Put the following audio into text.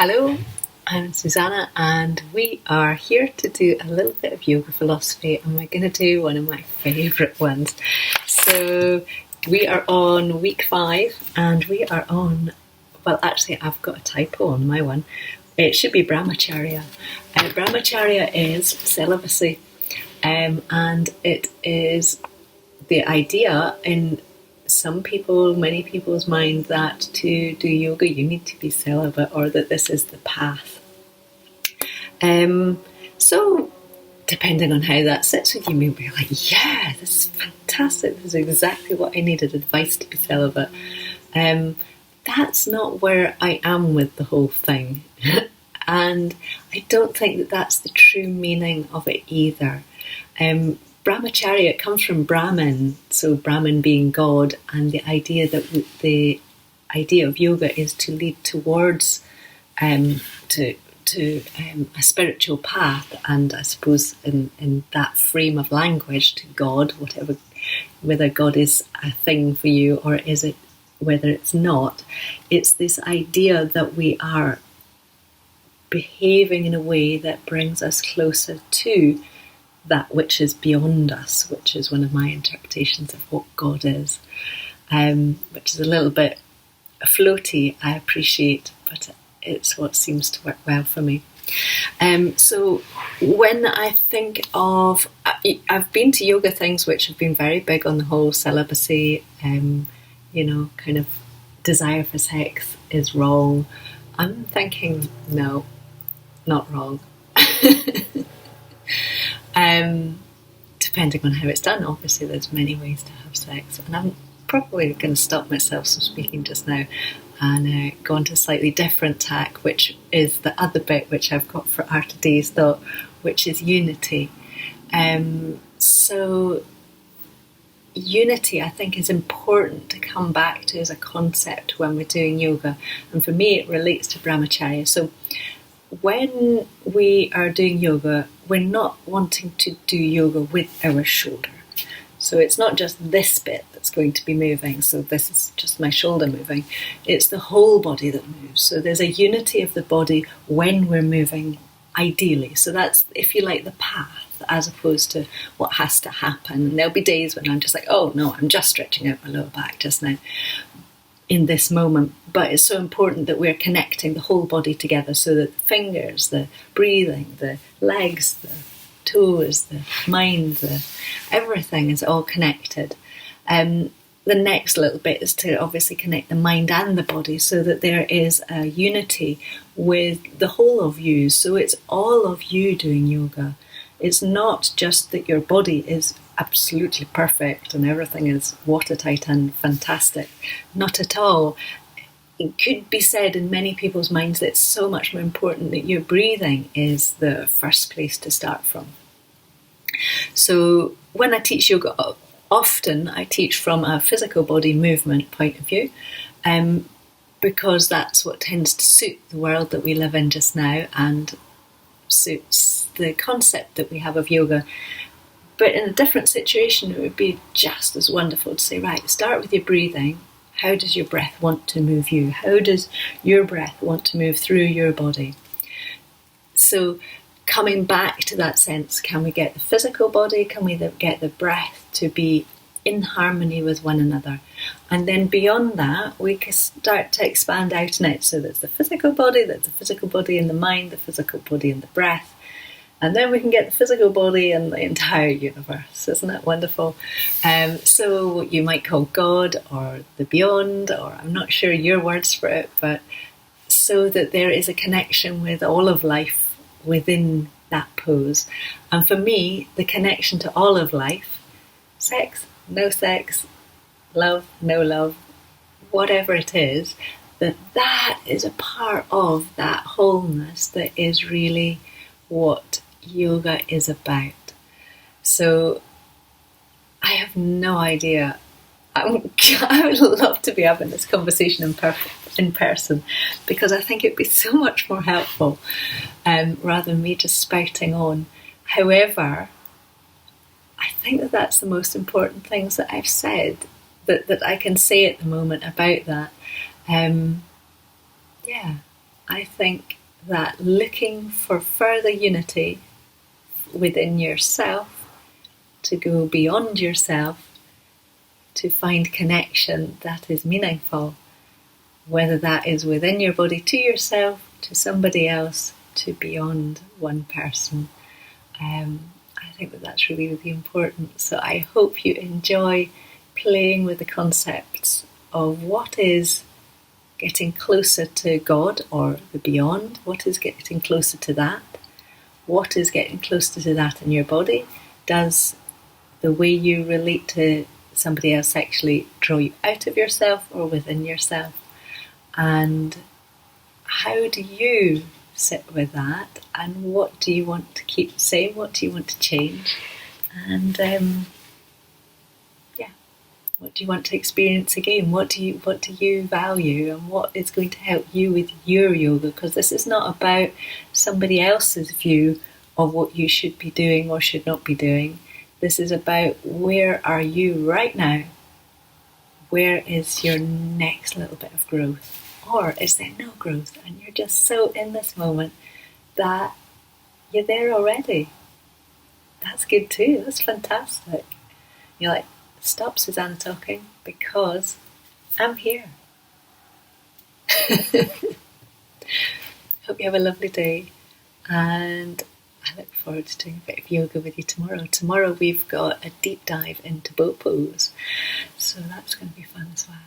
Hello, I'm Susanna, and we are here to do a little bit of yoga philosophy, and we're going to do one of my favourite ones. So we are on week 5, and we are on, well, actually, I've got a typo on my one. It should be Brahmachayra. Brahmachyra is celibacy, and it is the idea in many people's mind that to do yoga you need to be celibate, or that this is the path. So depending on how that sits with you, maybe you're like, yeah, this is fantastic, this is exactly what I needed, advice to be celibate. That's not where I am with the whole thing. And I don't think that that's the true meaning of it either. Brahmacharya, it comes from Brahmin, so Brahmin being God, and the idea the idea of yoga is to lead towards to a spiritual path, and I suppose in that frame of language to God, whether God is a thing for you or is it whether it's not. It's this idea that we are behaving in a way that brings us closer to that which is beyond us, which is one of my interpretations of what God is, which is a little bit floaty, I appreciate, but it's what seems to work well for me. So when I think of, I've been to yoga things which have been very big on the whole celibacy, kind of desire for sex is wrong. I'm thinking, no, not wrong. Depending on how it's done, obviously there's many ways to have sex, and I'm probably going to stop myself from speaking just now and go on to a slightly different tack, which is the other bit which I've got for our today's thought, which is unity. So unity, I think, is important to come back to as a concept when we're doing yoga, and for me it relates to Brahmacharya. So when we are doing yoga, we're not wanting to do yoga with our shoulder. So it's not just this bit that's going to be moving, so this is just my shoulder moving. It's the whole body that moves. So there's a unity of the body when we're moving, ideally. So that's, if you like, the path, as opposed to what has to happen. And there'll be days when I'm just like, oh no, I'm just stretching out my lower back just now in this moment. But it's so important that we're connecting the whole body together, so that the fingers, the breathing, the legs, the toes, the mind, everything is all connected. The next little bit is to obviously connect the mind and the body, so that there is a unity with the whole of you. So it's all of you doing yoga. It's not just that your body is absolutely perfect and everything is watertight and fantastic. Not at all. It could be said in many people's minds that it's so much more important that your breathing is the first place to start from. So when I teach yoga, often I teach from a physical body movement point of view, because that's what tends to suit the world that we live in just now and suits the concept that we have of yoga. But in a different situation, it would be just as wonderful to say, right, start with your breathing. How does your breath want to move you? How does your breath want to move through your body? So coming back to that sense, can we get the physical body, can we get the breath to be in harmony with one another? And then beyond that, we can start to expand out and out. So there's the physical body in the mind, the physical body in the breath. And then we can get the physical body and the entire universe. Isn't that wonderful? So what you might call God or the beyond, or I'm not sure your words for it, but so that there is a connection with all of life within that pose. And for me, the connection to all of life, sex, no sex, love, no love, whatever it is, that is a part of that wholeness that is really what yoga is about. So I have no idea. I would love to be having this conversation in person, because I think it'd be so much more helpful rather than me just spouting on. However, I think that that's the most important things that I've said that I can say at the moment about that. I think that looking for further unity within yourself, to go beyond yourself, to find connection that is meaningful, whether that is within your body to yourself, to somebody else, to beyond one person. I think that that's really, really important. So I hope you enjoy playing with the concepts of what is getting closer to God or the beyond, what is getting closer to that, what is getting closer to that in your body. Does the way you relate to somebody else actually draw you out of yourself or within yourself? And how do you sit with that? And what do you want to keep the same? What do you want to change? And what do you want to experience again? What do you value, and what is going to help you with your yoga? Because this is not about somebody else's view of what you should be doing or should not be doing. This is about, where are you right now? Where is your next little bit of growth? Or is there no growth and you're just so in this moment that you're there already? That's good too. That's fantastic. You're like, stop Susanna talking, because I'm here. Hope you have a lovely day, and I look forward to doing a bit of yoga with you tomorrow. Tomorrow we've got a deep dive into bow pose, so that's going to be fun as well.